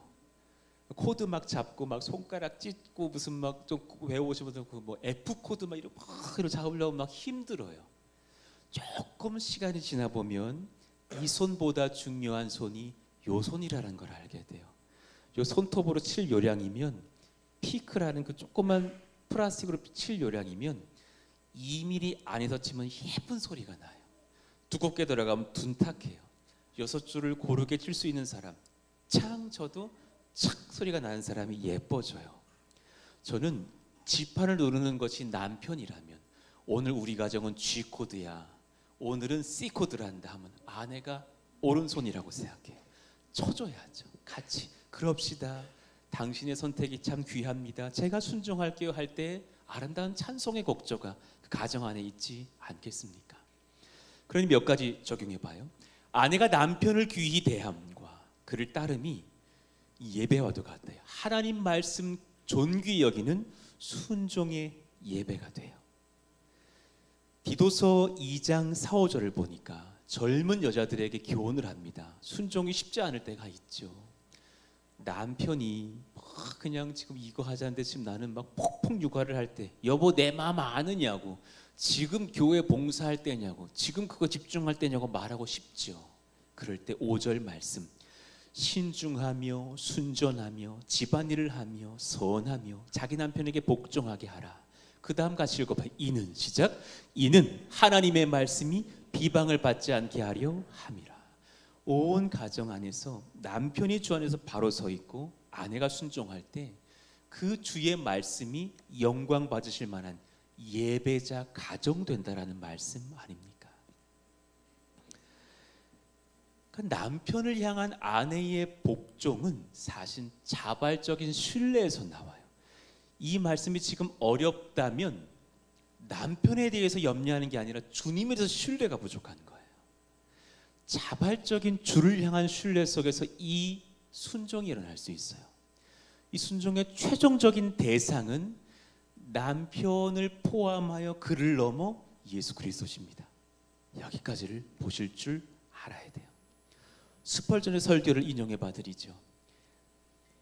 코드 막 잡고 막 손가락 찢고 무슨 막 좀 외우시면 뭐 F 코드 막 이렇게 잡으려고 막 힘들어요. 조금 시간이 지나 보면 이 손보다 중요한 손이 요 손이라는 걸 알게 돼요. 요 손톱으로 칠 요량이면, 피크라는 그 조그만 플라스틱으로 칠 요량이면 2mm 안에서 치면 예쁜 소리가 나요. 두껍게 들어가면 둔탁해요. 6줄을 고르게 칠 수 있는 사람, 창 쳐도 착 소리가 나는 사람이 예뻐져요. 저는 지판을 누르는 것이 남편이라면, 오늘 우리 가정은 G 코드야, 오늘은 C 코드란다 하면 아내가 오른손이라고 생각해요. 쳐줘야죠. 같이 그럽시다. 당신의 선택이 참 귀합니다. 제가 순종할게요 할 때 아름다운 찬송의 곡조가 그 가정 안에 있지 않겠습니까? 그러니 몇 가지 적용해봐요. 아내가 남편을 귀히 대함과 그를 따름이 예배와도 같아요. 하나님 말씀 존귀히 여기는 순종의 예배가 돼요. 디도서 2장 4, 5절을 보니까 젊은 여자들에게 교훈을 합니다. 순종이 쉽지 않을 때가 있죠. 남편이 막 그냥 지금 이거 하자는데 지금 나는 막 폭풍 육아를 할 때, 여보 내 마음 아느냐고, 지금 교회 봉사할 때냐고, 지금 그거 집중할 때냐고 말하고 싶죠. 그럴 때 5절 말씀, 신중하며 순전하며 집안일을 하며 선하며 자기 남편에게 복종하게 하라. 그 다음 같이 읽어봐요. 이는 시작. 이는 하나님의 말씀이 비방을 받지 않게 하려 함이라. 온 가정 안에서 남편이 주 안에서 바로 서 있고 아내가 순종할 때 그 주의 말씀이 영광 받으실 만한 예배자 가정 된다라는 말씀 아닙니까? 그 남편을 향한 아내의 복종은 사실 자발적인 신뢰에서 나와요. 이 말씀이 지금 어렵다면 남편에 대해서 염려하는 게 아니라 주님에 대해서 신뢰가 부족한 거예요. 자발적인 주를 향한 신뢰 속에서 이 순종이 일어날 수 있어요. 이 순종의 최종적인 대상은 남편을 포함하여 그를 넘어 예수 그리스도십니다. 여기까지를 보실 줄 알아야 돼요. 스펄전의 설교를 인용해 봐드리죠.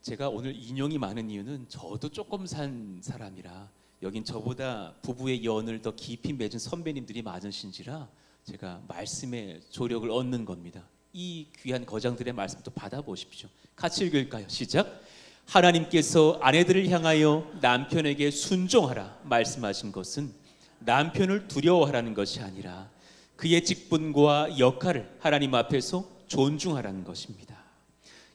제가 오늘 인용이 많은 이유는 저도 조금 산 사람이라 여긴 저보다 부부의 연을 더 깊이 맺은 선배님들이 많으신지라 제가 말씀의 조력을 얻는 겁니다. 이 귀한 거장들의 말씀도 받아보십시오. 같이 읽을까요? 시작. 하나님께서 아내들을 향하여 남편에게 순종하라 말씀하신 것은 남편을 두려워하라는 것이 아니라 그의 직분과 역할을 하나님 앞에서 존중하라는 것입니다.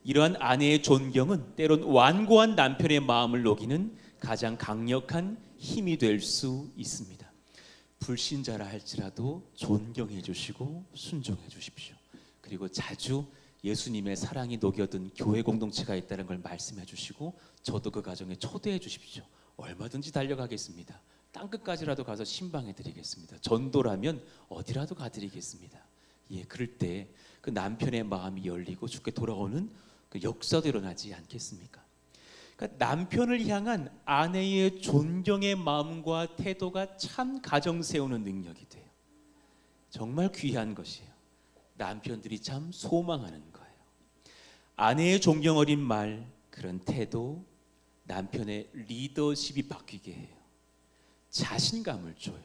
이러한 아내의 존경은 때론 완고한 남편의 마음을 녹이는 가장 강력한 힘이 될 수 있습니다. 불신자라 할지라도 존경해 주시고 순종해 주십시오. 그리고 자주 예수님의 사랑이 녹여든 교회 공동체가 있다는 걸 말씀해 주시고 저도 그 가정에 초대해 주십시오. 얼마든지 달려가겠습니다. 땅끝까지라도 가서 신방해 드리겠습니다. 전도라면 어디라도 가드리겠습니다. 예, 그럴 때 그 남편의 마음이 열리고 주께 돌아오는 그 역사도 일어나지 않겠습니까? 그러니까 남편을 향한 아내의 존경의 마음과 태도가 참 가정 세우는 능력이 돼요. 정말 귀한 것이에요. 남편들이 참 소망하는 거예요. 아내의 존경 어린 말, 그런 태도, 남편의 리더십이 바뀌게 해요. 자신감을 줘요.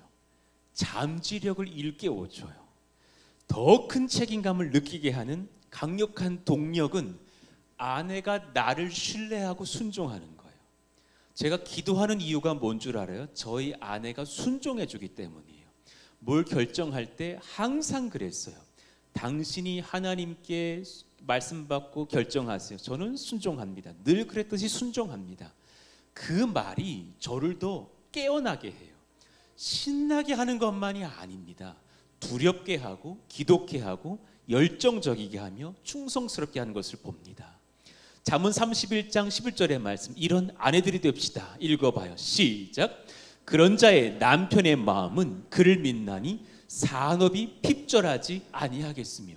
잠재력을 일깨워줘요. 더 큰 책임감을 느끼게 하는 강력한 동력은 아내가 나를 신뢰하고 순종하는 거예요. 제가 기도하는 이유가 뭔 줄 알아요? 저희 아내가 순종해 주기 때문이에요. 뭘 결정할 때 항상 그랬어요. 당신이 하나님께 말씀 받고 결정하세요. 저는 순종합니다. 늘 그랬듯이 순종합니다. 그 말이 저를 더 깨어나게 해요. 신나게 하는 것만이 아닙니다. 두렵게 하고 기독게 하고 열정적이게 하며 충성스럽게 하는 것을 봅니다. 잠언 31장 11절의 말씀, 이런 아내들이 됩시다. 읽어봐요. 시작. 그런 자의 남편의 마음은 그를 믿나니 산업이 핍절하지 아니하겠으며.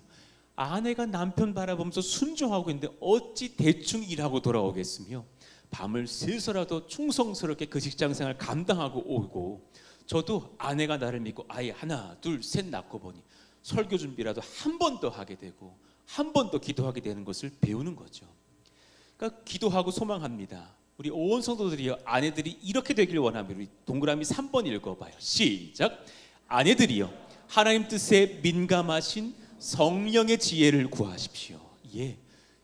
아내가 남편 바라보면서 순종하고 있는데 어찌 대충 일하고 돌아오겠으며. 밤을 새서라도 충성스럽게 그 직장생활 감당하고 오고, 저도 아내가 나를 믿고 아이 하나 둘 셋 낳고 보니 설교 준비라도 한 번 더 하게 되고 한 번 더 기도하게 되는 것을 배우는 거죠. 그러니까 기도하고 소망합니다. 우리 온 성도들이 아내들이 이렇게 되길 원하면 우리 동그라미 3번 읽어봐요. 시작. 아내들이여 하나님 뜻에 민감하신 성령의 지혜를 구하십시오. 예,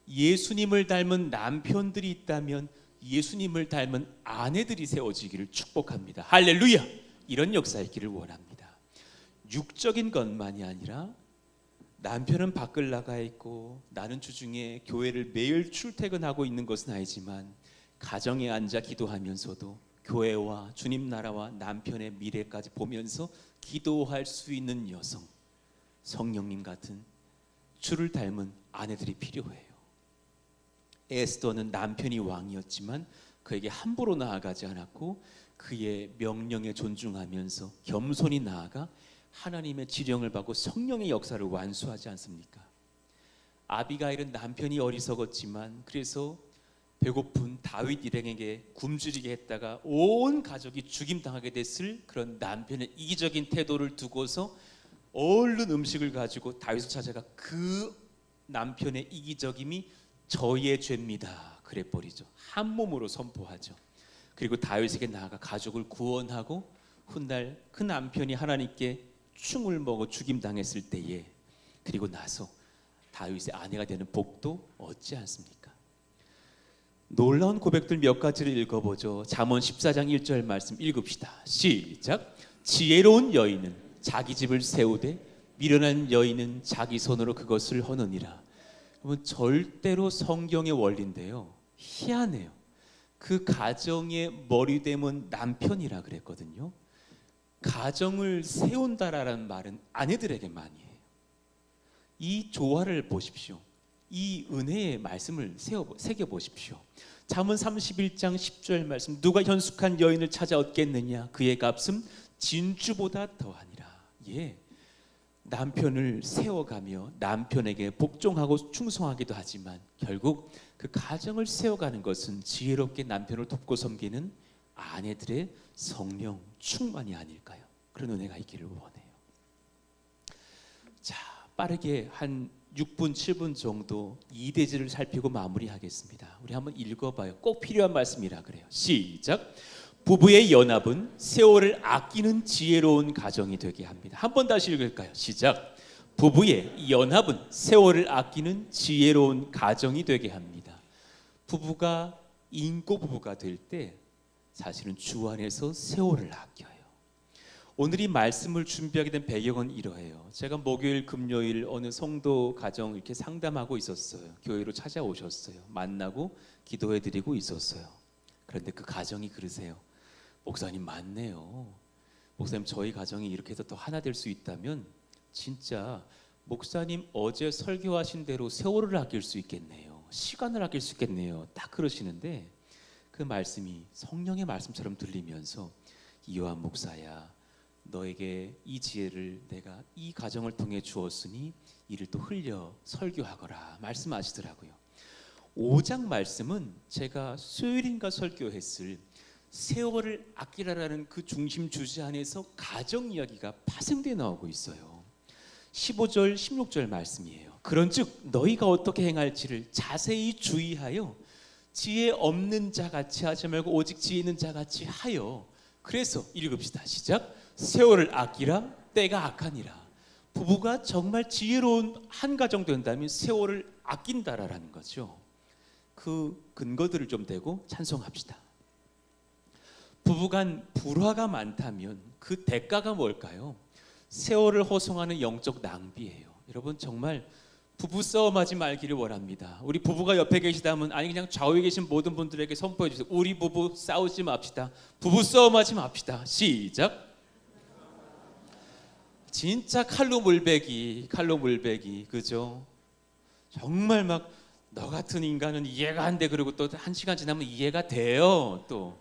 예수님을 닮은 남편들이 있다면 예수님을 닮은 아내들이 세워지기를 축복합니다. 할렐루야. 이런 역사 있기를 원합니다. 육적인 것만이 아니라 남편은 밖을 나가 있고 나는 주중에 교회를 매일 출퇴근하고 있는 것은 아니지만 가정에 앉아 기도하면서도 교회와 주님 나라와 남편의 미래까지 보면서 기도할 수 있는 여성, 성령님 같은 주를 닮은 아내들이 필요해요. 에스더는 남편이 왕이었지만 그에게 함부로 나아가지 않았고 그의 명령에 존중하면서 겸손히 나아가 하나님의 지령을 받고 성령의 역사를 완수하지 않습니까? 아비가일은 남편이 어리석었지만 그래서 배고픈 다윗 일행에게 굶주리게 했다가 온 가족이 죽임당하게 됐을 그런 남편의 이기적인 태도를 두고서 얼른 음식을 가지고 다윗을 찾아가 그 남편의 이기적임이 저의 죄입니다. 그래 버리죠. 한 몸으로 선포하죠. 그리고 다윗에게 나아가 가족을 구원하고 훗날 그 남편이 하나님께 충을 먹어 죽임당했을 때에 그리고 나서 다윗의 아내가 되는 복도 얻지 않습니까? 놀라운 고백들 몇 가지를 읽어보죠. 잠언 14장 1절 말씀 읽읍시다. 시작. 지혜로운 여인은 자기 집을 세우되 미련한 여인은 자기 손으로 그것을 허느니라. 그러면 절대로 성경의 원리인데요. 희한해요. 그 가정의 머리됨은 남편이라 그랬거든요. 가정을 세운다라는 말은 아내들에게만 해요. 이 조화를 보십시오. 이 은혜의 말씀을 새겨보십시오. 잠언 31장 10절 말씀, 누가 현숙한 여인을 찾아 얻겠느냐, 그의 값은 진주보다 더하니라. 예, 남편을 세워가며 남편에게 복종하고 충성하기도 하지만 결국 그 가정을 세워가는 것은 지혜롭게 남편을 돕고 섬기는 아내들의 성령 충만이 아닐까요? 그런 은혜가 있기를 원해요. 자, 빠르게 한 6분, 7분 정도 이대지를 살피고 마무리하겠습니다. 우리 한번 읽어봐요. 꼭 필요한 말씀이라 그래요. 시작. 부부의 연합은 세월을 아끼는 지혜로운 가정이 되게 합니다. 한 번 다시 읽을까요? 시작. 부부의 연합은 세월을 아끼는 지혜로운 가정이 되게 합니다. 부부가 인고 부부가 될 때 사실은 주 안에서 세월을 아껴요. 오늘 이 말씀을 준비하게 된 배경은 이러해요. 제가 목요일, 금요일 어느 성도 가정 이렇게 상담하고 있었어요. 교회로 찾아오셨어요. 만나고 기도해드리고 있었어요. 그런데 그 가정이 그러세요. 목사님 맞네요. 목사님 저희 가정이 이렇게 해서 더 하나 될 수 있다면 진짜 목사님 어제 설교하신 대로 세월을 아낄 수 있겠네요. 시간을 아낄 수 있겠네요. 딱 그러시는데 그 말씀이 성령의 말씀처럼 들리면서 이요한 목사야, 너에게 이 지혜를 내가 이 가정을 통해 주었으니 이를 또 흘려 설교하거라 말씀하시더라고요. 5장 말씀은 제가 수요일인가 설교했을 세월을 아끼라라는 그 중심 주제 안에서 가정 이야기가 파생되어 나오고 있어요. 15절 16절 말씀이에요. 그런즉 너희가 어떻게 행할지를 자세히 주의하여 지혜 없는 자 같이 하지 말고 오직 지혜 있는 자 같이 하여. 그래서 읽읍시다. 시작. 세월을 아끼라 때가 악하니라. 부부가 정말 지혜로운 한 가정 된다면 세월을 아낀다라는 거죠. 그 근거들을 좀 대고 찬송합시다. 부부간 불화가 많다면 그 대가가 뭘까요? 세월을 허송하는 영적 낭비예요. 여러분 정말 부부싸움하지 말기를 원합니다. 우리 부부가 옆에 계시다면 아니 그냥 좌우에 계신 모든 분들에게 선포해 주세요. 우리 부부 싸우지 맙시다. 부부싸움하지 맙시다. 시작. 진짜 칼로 물베기 그죠? 정말 막 너 같은 인간은 이해가 안 돼. 그리고 또 1시간 지나면 이해가 돼요. 또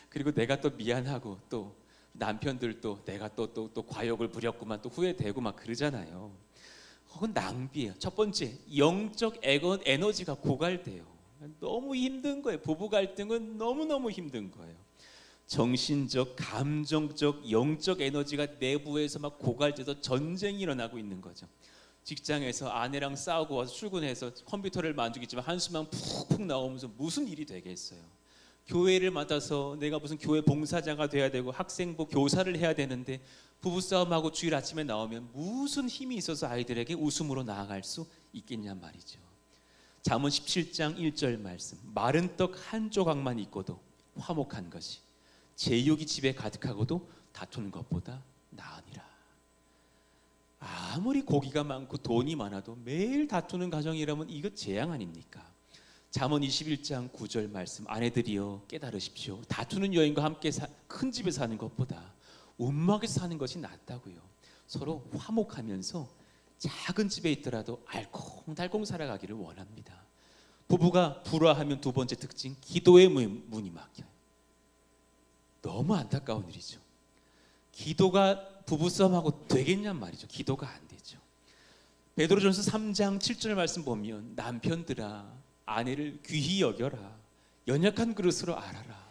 그리고 내가 또 미안하고 또 남편들도 내가 또 과욕을 부렸구만 또 후회되고 막 그러잖아요. 그건 낭비예요. 첫 번째, 영적 에너지가 고갈돼요. 너무 힘든 거예요. 부부 갈등은 너무너무 힘든 거예요. 정신적, 감정적, 영적 에너지가 내부에서 막 고갈돼서 전쟁이 일어나고 있는 거죠. 직장에서 아내랑 싸우고 와서 출근해서 컴퓨터를 만지겠지만 한숨만 푹푹 나오면서 무슨 일이 되겠어요. 교회를 맡아서 내가 무슨 교회 봉사자가 돼야 되고 학생부 교사를 해야 되는데 부부싸움하고 주일 아침에 나오면 무슨 힘이 있어서 아이들에게 웃음으로 나아갈 수 있겠냐 말이죠. 잠언 17장 1절 말씀. 마른 떡 한 조각만 있고도 화목한 것이 제육이 집에 가득하고도 다투는 것보다 나으니라. 아무리 고기가 많고 돈이 많아도 매일 다투는 가정이라면 이거 재앙 아닙니까? 잠언 21장 9절 말씀. 아내들이여 깨달으십시오. 다투는 여인과 함께 큰 집에 사는 것보다 움막에서 사는 것이 낫다고요. 서로 화목하면서 작은 집에 있더라도 알콩달콩 살아가기를 원합니다. 부부가 불화하면 두 번째 특징, 기도의 문이 막혀요. 너무 안타까운 일이죠. 기도가 부부싸움하고 되겠냔 말이죠. 기도가 안 되죠. 베드로전서 3장 7절 말씀 보면 남편들아 아내를 귀히 여겨라. 연약한 그릇으로 알아라.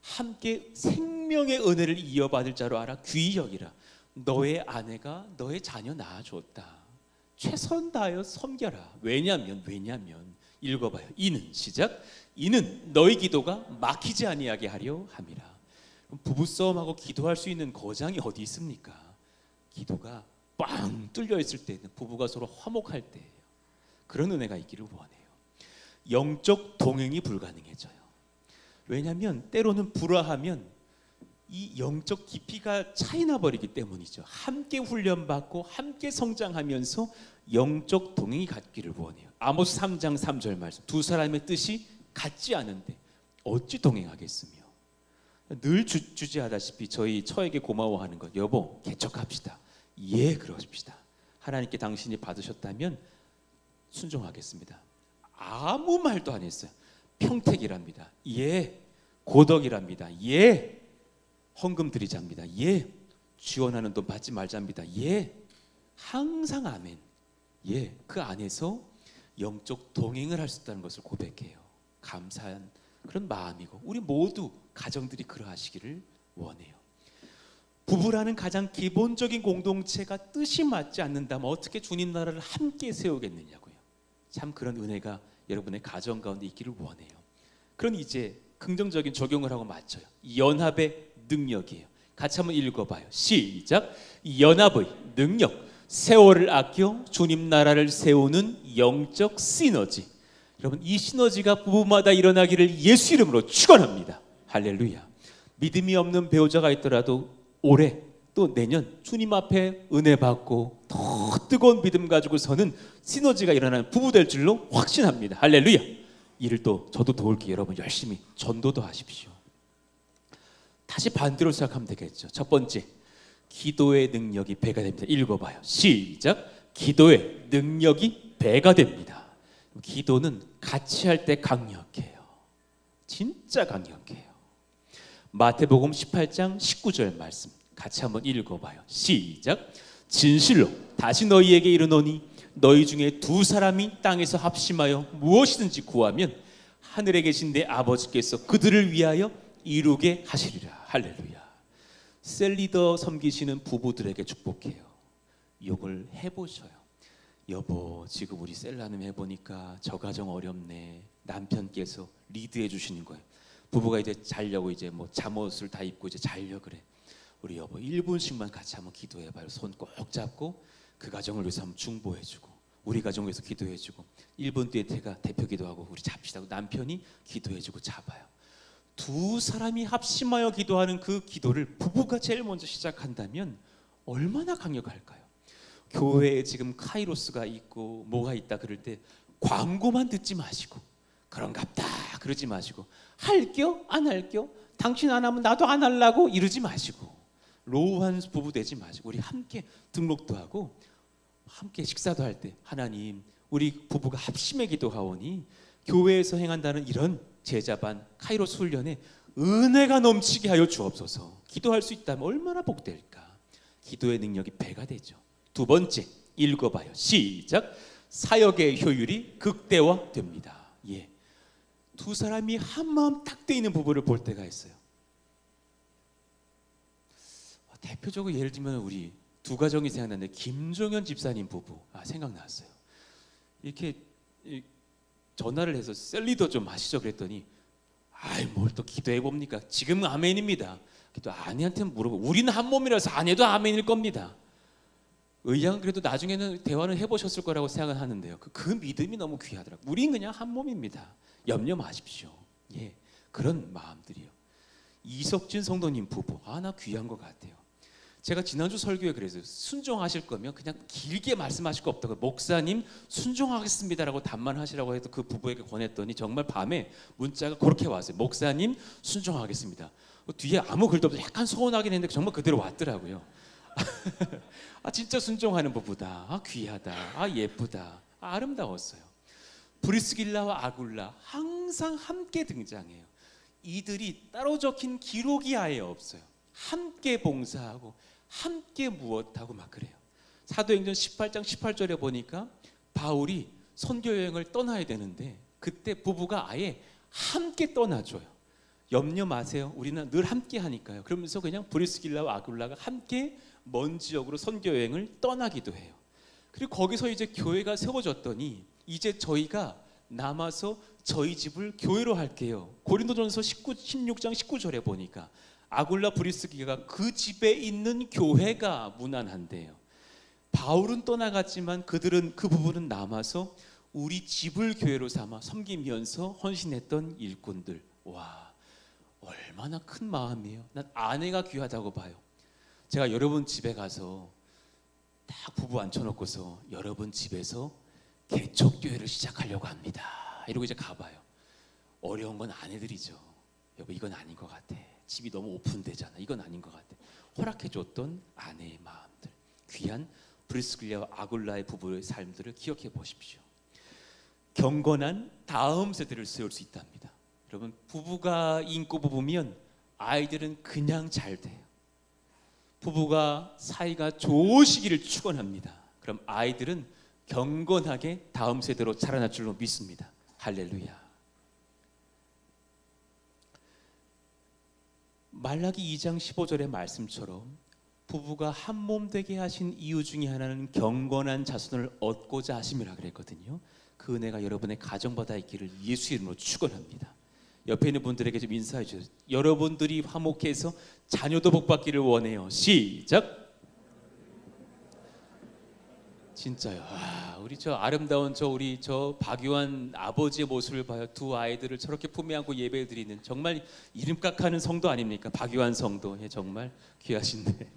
함께 생명의 은혜를 이어받을 자로 알아. 귀히 여기라. 너의 아내가 너의 자녀 낳아줬다. 최선 다하여 섬겨라. 왜냐면 읽어봐요. 이는 시작. 이는 너희 기도가 막히지 아니하게 하려 함이라. 부부싸움하고 기도할 수 있는 거장이 어디 있습니까? 기도가 빵 뚫려 있을 때는 부부가 서로 화목할 때예요. 그런 은혜가 있기를 원해요. 영적 동행이 불가능해져요. 왜냐하면 때로는 불화하면 이 영적 깊이가 차이 나버리기 때문이죠. 함께 훈련받고 함께 성장하면서 영적 동행이 갖기를 원해요. 아모스 3장 3절 말씀. 두 사람의 뜻이 같지 않은데 어찌 동행하겠으며. 늘 주지하다시피 저희 처에게 고마워하는 것. 여보 개척합시다. 예 그러십시다. 하나님께 당신이 받으셨다면 순종하겠습니다. 아무 말도 안 했어요. 평택이랍니다. 예. 고덕이랍니다. 예. 헌금 드리자입니다. 예. 지원하는 돈 받지 말자입니다. 예. 항상 아멘. 예. 그 안에서 영적 동행을 할 수 있다는 것을 고백해요. 감사한 그런 마음이고 우리 모두 가정들이 그러하시기를 원해요. 부부라는 가장 기본적인 공동체가 뜻이 맞지 않는다면 어떻게 주님 나라를 함께 세우겠느냐고요. 참 그런 은혜가 여러분의 가정 가운데 있기를 원해요. 그런 이제 긍정적인 적용을 하고 맞춰요. 연합의 능력이에요. 같이 한번 읽어봐요. 시작. 연합의 능력. 세월을 아껴 주님 나라를 세우는 영적 시너지. 여러분, 이 시너지가 부부마다 일어나기를 예수 이름으로 축원합니다. 할렐루야. 믿음이 없는 배우자가 있더라도 올해 또 내년 주님 앞에 은혜 받고 더 뜨거운 믿음 가지고 서는 시너지가 일어나는 부부 될 줄로 확신합니다. 할렐루야. 이를 또 저도 도울게요. 여러분 열심히 전도도 하십시오. 다시 반대로 생각하면 되겠죠. 첫 번째, 기도의 능력이 배가 됩니다. 읽어봐요. 시작. 기도의 능력이 배가 됩니다. 기도는 같이 할 때 강력해요. 진짜 강력해요. 마태복음 18장 19절 말씀 같이 한번 읽어봐요. 시작. 진실로 다시 너희에게 이르노니 너희 중에 두 사람이 땅에서 합심하여 무엇이든지 구하면 하늘에 계신 내 아버지께서 그들을 위하여 이루게 하시리라. 할렐루야. 셀리더 섬기시는 부부들에게 축복해요. 이걸 해보셔요. 여보, 지금 우리 셀라님 해보니까 저 가정 어렵네. 남편께서 리드해 주시는 거예요. 부부가 이제 자려고 이제 뭐 잠옷을 다 입고 이제 자려 그래. 우리 여보 1분씩만 같이 한번 기도해봐요. 손 꼭 잡고 그 가정을 위해서 한번 중보해주고 우리 가정을 위해서 기도해주고 1분 뒤에 제가 대표 기도하고 우리 잡시다. 남편이 기도해주고 잡아요. 두 사람이 합심하여 기도하는 그 기도를 부부가 제일 먼저 시작한다면 얼마나 강력할까요? 교회에 지금 카이로스가 있고 뭐가 있다 그럴 때 광고만 듣지 마시고 그런갑다 그러지 마시고 할겨? 안 할겨? 당신 안 하면 나도 안 하려고 이러지 마시고 로우한 부부 되지 마시고 우리 함께 등록도 하고 함께 식사도 할 때 하나님 우리 부부가 합심해 기도하오니 교회에서 행한다는 이런 제자반 카이로스 훈련에 은혜가 넘치게 하여 주옵소서. 기도할 수 있다면 얼마나 복될까. 기도의 능력이 배가 되죠. 두 번째 읽어봐요. 시작. 사역의 효율이 극대화됩니다. 예, 두 사람이 한 마음 딱 돼 있는 부부를 볼 때가 있어요. 대표적으로 예를 들면 우리 두 가정이 생각나는데 김종현 집사님 부부 생각났어요. 이렇게 전화를 해서 셀리더 좀 하시죠 그랬더니 뭘 또 기도해 봅니까? 지금은 아멘입니다. 또 아내한테 물어보. 우리는 한 몸이라서 아내도 아멘일 겁니다. 의향은 그래도 나중에는 대화는 해보셨을 거라고 생각을 하는데요. 그 믿음이 너무 귀하더라고요. 우린 그냥 한 몸입니다. 염려 마십시오. 예, 그런 마음들이요. 이석진 성도님 부부 나 귀한 것 같아요. 제가 지난주 설교에 그래서 순종하실 거면 그냥 길게 말씀하실 거 없다고 목사님 순종하겠습니다라고 답만 하시라고 해도 그 부부에게 권했더니 정말 밤에 문자가 그렇게 왔어요. 목사님 순종하겠습니다. 뒤에 아무 글도 없어 약간 서운하긴 했는데 정말 그대로 왔더라고요. 진짜 순종하는 부부다. 귀하다. 예쁘다. 아름다웠어요. 브리스길라와 아굴라 항상 함께 등장해요. 이들이 따로 적힌 기록이 아예 없어요. 함께 봉사하고 함께 무엇하고 막 그래요. 사도행전 18장 18절에 보니까 바울이 선교 여행을 떠나야 되는데 그때 부부가 아예 함께 떠나줘요. 염려 마세요. 우리는 늘 함께 하니까요. 그러면서 그냥 브리스길라와 아굴라가 함께 먼 지역으로 선교 여행을 떠나기도 해요. 그리고 거기서 이제 교회가 세워졌더니 이제 저희가 남아서 저희 집을 교회로 할게요. 고린도전서 16장 19절에 보니까 아굴라 브리스기가 그 집에 있는 교회가 무난한데요. 바울은 떠나갔지만 그들은 그 부부는 남아서 우리 집을 교회로 삼아 섬기면서 헌신했던 일꾼들. 와, 얼마나 큰 마음이에요. 난 아내가 귀하다고 봐요. 제가 여러분 집에 가서 딱 부부 앉혀놓고서 여러분 집에서 개척교회를 시작하려고 합니다. 이러고 이제 가봐요. 어려운 건 아내들이죠. 여보 이건 아닌 것 같아. 집이 너무 오픈되잖아. 이건 아닌 것 같아. 허락해줬던 아내의 마음들. 귀한 브리스길라와 아굴라의 부부의 삶들을 기억해 보십시오. 경건한 다음 세대를 세울 수 있답니다. 여러분 부부가 인고 부부면 아이들은 그냥 잘 돼요. 부부가 사이가 좋으시기를 축원합니다. 그럼 아이들은 경건하게 다음 세대로 자라날 줄로 믿습니다. 할렐루야. 말라기 2장 15절의 말씀처럼 부부가 한 몸 되게 하신 이유 중에 하나는 경건한 자손을 얻고자 하심이라 그랬거든요. 그 은혜가 여러분의 가정마다 있기를 예수 이름으로 축원합니다. 옆에 있는 분들에게 좀 인사해 주세요. 여러분들이 화목해서 자녀도 복받기를 원해요. 시작. 진짜요. 우리 저 아름다운 우리 박유한 아버지의 모습을 봐요. 두 아이들을 저렇게 품에 안고 예배를 드리는 정말 이름값하는 성도 아닙니까? 박유한 성도. 정말 귀하신데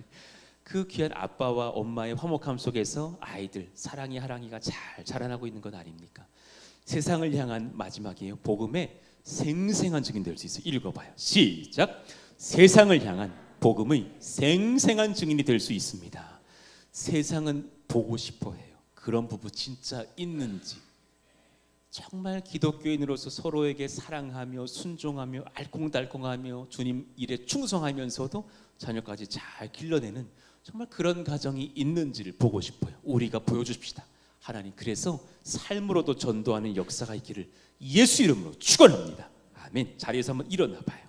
그 귀한 아빠와 엄마의 화목함 속에서 아이들 사랑이 하랑이가 잘 자라나고 있는 것 아닙니까? 세상을 향한 마지막이에요. 복음의 생생한 증인 될 수 있어요. 읽어봐요. 시작. 세상을 향한 복음의 생생한 증인이 될 수 있습니다. 세상은 보고 싶어 해요. 그런 부부 진짜 있는지. 정말 기독교인으로서 서로에게 사랑하며 순종하며 알콩달콩하며 주님 일에 충성하면서도 자녀까지 잘 길러내는 정말 그런 가정이 있는지를 보고 싶어요. 우리가 보여줍시다. 하나님 그래서 삶으로도 전도하는 역사가 있기를 예수 이름으로 축원합니다. 아멘. 자리에서 한번 일어나 봐요.